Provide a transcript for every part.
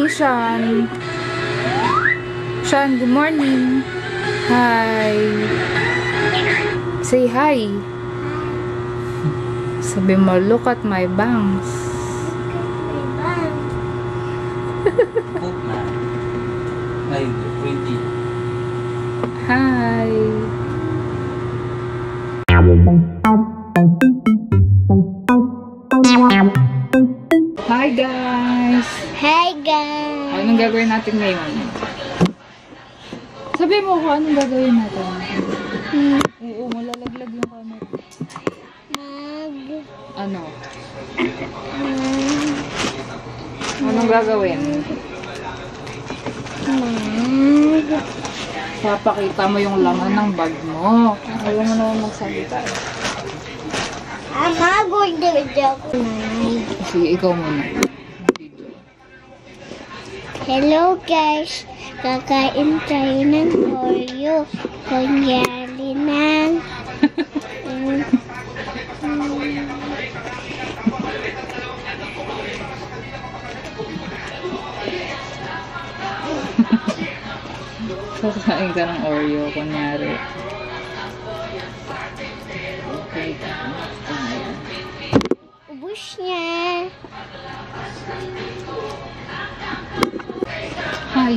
Sean. Sean, good morning. Hi. Say hi. Sabi mo, look at my bangs. Hi. Hi guys. Hi guys. Anong gagawin natin ngayon? Sabi mo kung anong gagawin natin. Oo, malalaglag yung camera. Ano? Anong gagawin? Papakita mo yung laman ng bag mo. Ayaw mo naman magsalita. Sige, ikaw muna. Hello guys. Kakain tayo ng Oreo. Kunyari ng... Kakain ka ng Oreo, kunyari. Okay. Ubus niya. Hi.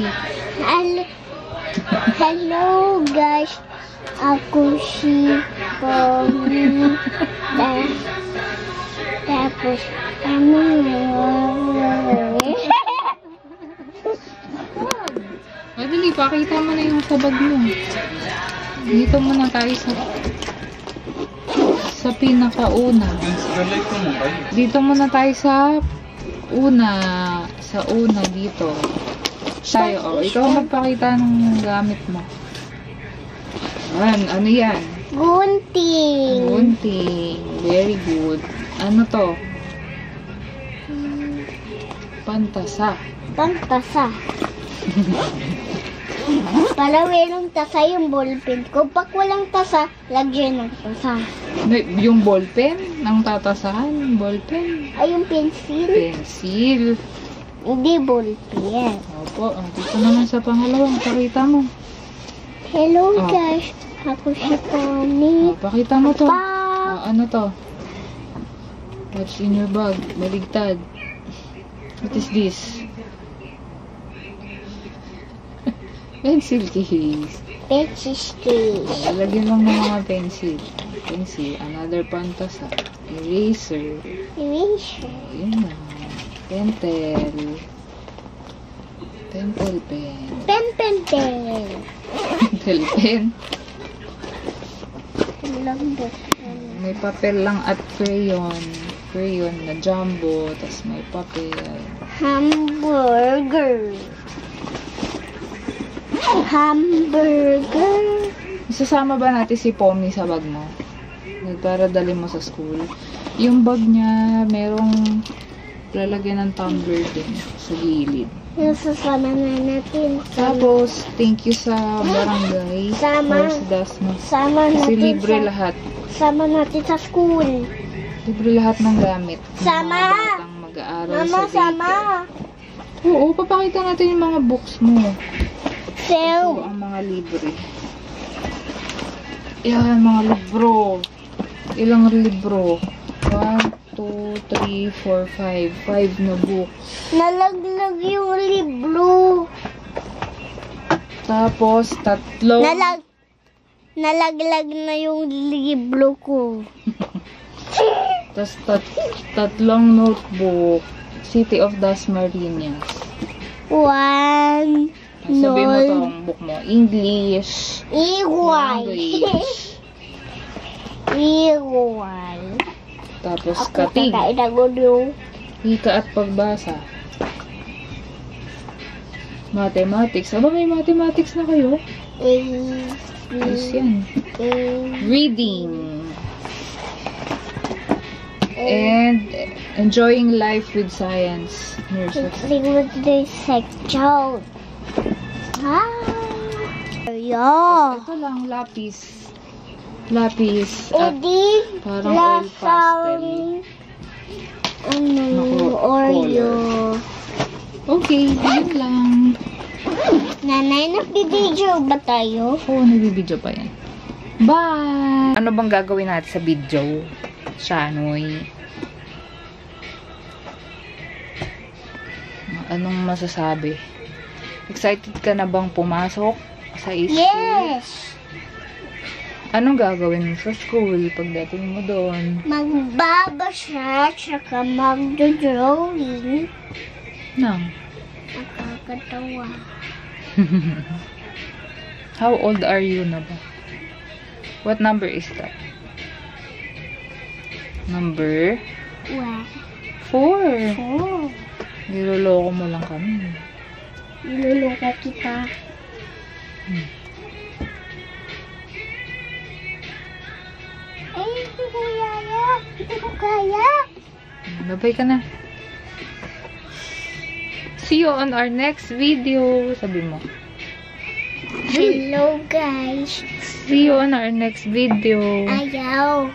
Hello guys. Ako si Pomi. Tapos, Madali, pakita mo na yung sabag mo. Dito muna tayo sa pinakauna. Dito muna tayo sa una dito. Tayo, ikaw magpakita ng gamit mo. Ano yan? Gunting. Gunting. Very good. Ano to? Pantasa. Pantasa. Para walang tasa yung ballpen ko. Pag walang tasa, lagyan ng tasa. Yung ballpen? Ang tatasahan? Ballpen? Ay, yung pencil. Pencil. Hindi ballpen. Opo. Dito naman sa pangalawang. Pakita mo. Hello guys. Ako si Pomi. Pakita mo to. Ano to? What's in your bag? Baligtad. What is this? Pencil case. Pencil case. Lagyan lang ng mga pencil. Pencil. Another pantasa. Eraser. Eraser. Yun na. Pentel. Pentel pen. Pen. Pentel pen. Lambot. May papel lang at crayon. Crayon na jumbo. Tapos may papel. Hamburger. Isasama ba natin si Pomi sa bag mo? Para dali mo sa school. Yung bag niya, merong lalagyan ng tumbler din sa gilid. Isasama na natin. Tapos, thank you sa barangay. Or sa DASMA. Kasi libre lahat. Sama natin sa school. Libre lahat ng gamit. Sama! Mga batang mag-aaral Mama, sa sama! Oo, papakita natin yung mga books mo. Sale! Ito ang mga libre. Yan, mga libro. Ilang libro? 1, 2, 3, 4, 5. 5 na books. Nalaglag yung libro. Tapos, 3. Nalaglag na yung libro ko. Tapos, 3 notebook. City of Dasmariñas. 1. Sabihin mo to ang book mo. English. Language. Tapos, katig. Hika at pagbasa. Mathematics. Aba, may mathematics na kayo? Yes, yan. Reading. And enjoying life with science. Section. Ito lang, lapis. Lapis at parang oil pastel. Oreo. Okay, yun lang. Nanay, nag-video ba tayo? Oo, nagbibideo pa yan. Bye! Ano bang gagawin natin sa video? Shanoy. Anong masasabi? Excited ka na bang pumasok sa school? Yes! Anong gagawin mo sa school pagdating mo doon? Magbabasa, tsaka magdodrawing. Nang? Nakakatawa. How old are you na ba? What number is that? Number? 4. Oh, Niloloko mo lang kami. niluluka kita. Ay, hindi ko kaya. Hindi ko kaya. Babay ka na. See you on our next video. Sabi mo. Hello, guys. See you on our next video. Ayaw.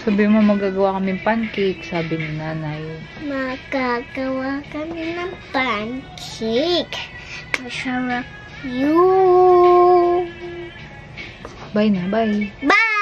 Sabi mo magagawa kaming pancake. Sabi ni nanay. Magagawa kami ng pancake. Masarap yun. Bye na. Bye. Bye!